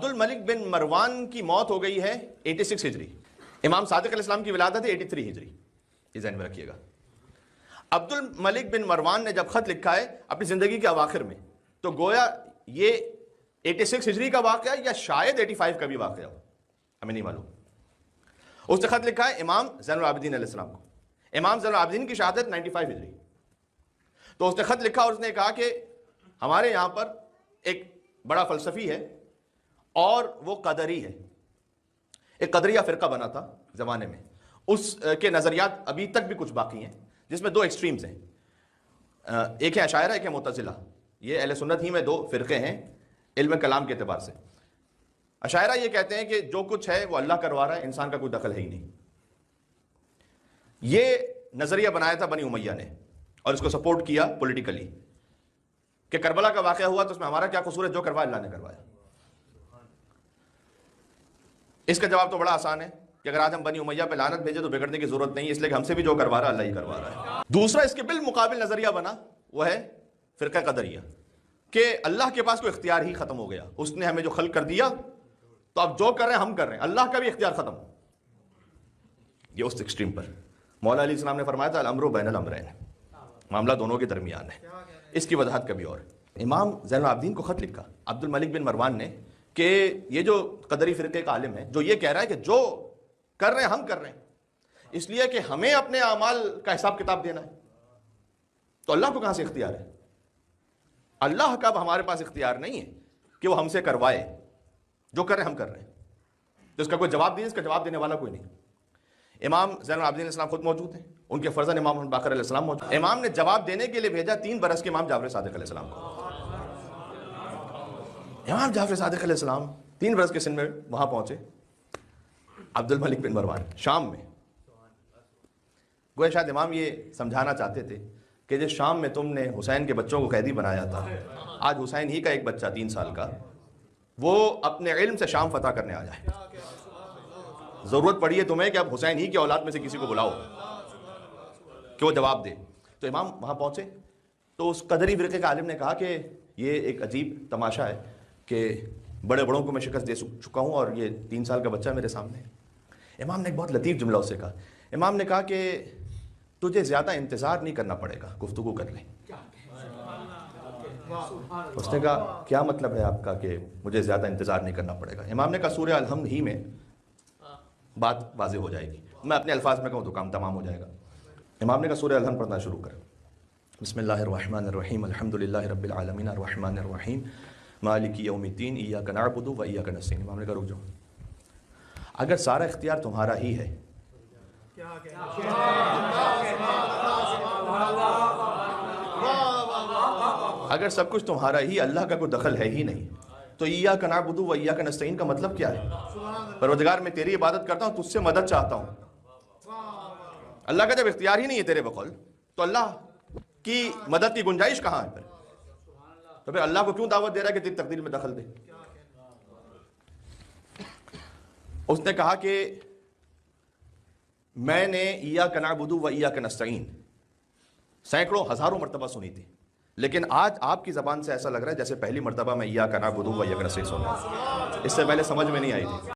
عبد الملک بن مروان کی موت ہو گئی ہے 86 ہجری، امام صادق علیہ السلام کی ولادت ہے 83 ہجری، یہ ذہن میں رکھیے گا۔ عبد الملک بن مروان نے جب خط لکھا ہے اپنی زندگی کے اواخر میں، تو گویا یہ 86 ہجری کا واقعہ یا شاید 85 کا بھی واقعہ ہو، ہمیں نہیں معلوم۔ اس نے خط لکھا ہے امام زین العابدین علیہ السلام کو، امام زین العابدین کی شہادت 95 ہجری۔ تو اس نے خط لکھا اور اس نے کہا کہ ہمارے یہاں پر ایک بڑا فلسفی ہے اور وہ قدری ہے، ایک قدریہ فرقہ بنا تھا زمانے میں، اس کے نظریات ابھی تک بھی کچھ باقی ہیں، جس میں دو ایکسٹریمز ہیں، ایک ہے اشاعرہ، ایک ہے معتزلہ۔ یہ اہل سنت ہی میں دو فرقے ہیں علم کلام کے اعتبار سے۔ اشاعرہ یہ کہتے ہیں کہ جو کچھ ہے وہ اللہ کروا رہا ہے، انسان کا کوئی دخل ہے ہی نہیں۔ یہ نظریہ بنایا تھا بنی امیہ نے اور اس کو سپورٹ کیا پولیٹیکلی کہ کربلا کا واقعہ ہوا تو اس میں ہمارا کیا قصور ہے، جو کروایا اللہ نے کروایا۔ اس کا جواب تو بڑا آسان ہے کہ اگر آج ہم بنی امیہ پہ لعنت بھیجے تو بگڑنے کی ضرورت نہیں ہے، اس لیے کہ ہم سے بھی جو کروا رہا ہے اللہ ہی کروا رہا ہے۔ دوسرا اس کے بالمقابل نظریہ بنا وہ ہے فرقہ قدریہ، کہ اللہ کے پاس کوئی اختیار ہی ختم ہو گیا، اس نے ہمیں جو خلق کر دیا تو اب جو کر رہے ہیں ہم کر رہے ہیں، اللہ کا بھی اختیار ختم۔ یہ اس ایکسٹریم پر مولا علیہ السلام نے فرمایا تھا الامر بین الامرین، معاملہ دونوں کے درمیان ہے۔ اس کی وضاحت کبھی اور۔ امام زین العابدین کو خط لکھا عبد الملک بن مروان نے کہ یہ جو قدری فرقے کا عالم ہے جو یہ کہہ رہا ہے کہ جو کر رہے ہیں ہم کر رہے ہیں، اس لیے کہ ہمیں اپنے اعمال کا حساب کتاب دینا ہے، تو اللہ کو کہاں سے اختیار ہے؟ اللہ کا اب ہمارے پاس اختیار نہیں ہے کہ وہ ہم سے کروائے، جو کر رہے ہیں ہم کر رہے ہیں، تو اس کا کوئی جواب دیجیے، اس کا جواب دینے والا کوئی نہیں۔ امام زین العابدین علیہ السلام خود موجود ہیں، ان کے فرزند امام محمد باقر علیہ السلام موجود ہیں۔ امام نے جواب دینے کے لیے بھیجا 3 برس کے امام جعفر صادق علیہ السلام کو۔ امام جعفر صادق علیہ السلام 3 برس کے سن میں وہاں پہنچے، عبد الملک بن مروان شام میں۔ گویا شاید امام یہ سمجھانا چاہتے تھے کہ جس شام میں تم نے حسین کے بچوں کو قیدی بنایا تھا، آج حسین ہی کا ایک بچہ 3 سال کا وہ اپنے علم سے شام فتح کرنے آ جائے، ضرورت پڑی ہے تمہیں کہ اب حسین ہی کی اولاد میں سے کسی کو بلاؤ کہ وہ جواب دے۔ تو امام وہاں پہنچے تو اس قدری فرقے کا عالم نے کہا کہ یہ ایک عجیب تماشا ہے کہ بڑے بڑوں کو میں شکست دے چکا ہوں اور یہ 3 سال کا بچہ میرے سامنے ہے۔ امام نے ایک بہت لطیف جملہ اسے کہا، امام نے کہا کہ تجھے زیادہ انتظار نہیں کرنا پڑے گا، گفتگو کر لیں۔ اس نے کہا کیا مطلب ہے آپ کا کہ مجھے زیادہ انتظار نہیں کرنا پڑے گا؟ امام نے کہا سورہ الحمد ہی میں بات واضح ہو جائے گی، میں اپنے الفاظ میں کہوں تو کام تمام ہو جائے گا۔ امام نے کہا سورہ الحمد پڑھنا شروع کر، بسم اللہ الرحمن الرحیم الحمدللہ رب العالمین الرحمن الرحیم مالک یوم الدین ایاک نعبد و ایاک نستعین۔ امام نے کہا رک جاؤ، اگر سارا اختیار تمہارا ہی ہے اگر سب کچھ تمہارا ہی، اللہ کا کوئی دخل ہے ہی نہیں، تو ایاک نعبد و ایاک نستعین کا مطلب کیا ہے؟ پروردگار میں تیری عبادت کرتا ہوں، تجھ سے مدد چاہتا ہوں۔ اللہ کا جب اختیار ہی نہیں ہے تیرے بقول، تو اللہ کی مدد کی گنجائش کہاں ہے پھر؟ تو پھر اللہ کو کیوں دعوت دے رہا ہے کہ تیری تقدیر میں دخل دے؟ اس نے کہا کہ میں نے ایاک نعبد و ایاک نستعین سینکڑوں ہزاروں مرتبہ سنی تھی، لیکن آج آپ کی زبان سے ایسا لگ رہا ہے جیسے پہلی مرتبہ میں ایاک نعبد و ایاک نستعین سن رہا ہوں، اس سے پہلے سمجھ میں نہیں آئی تھی۔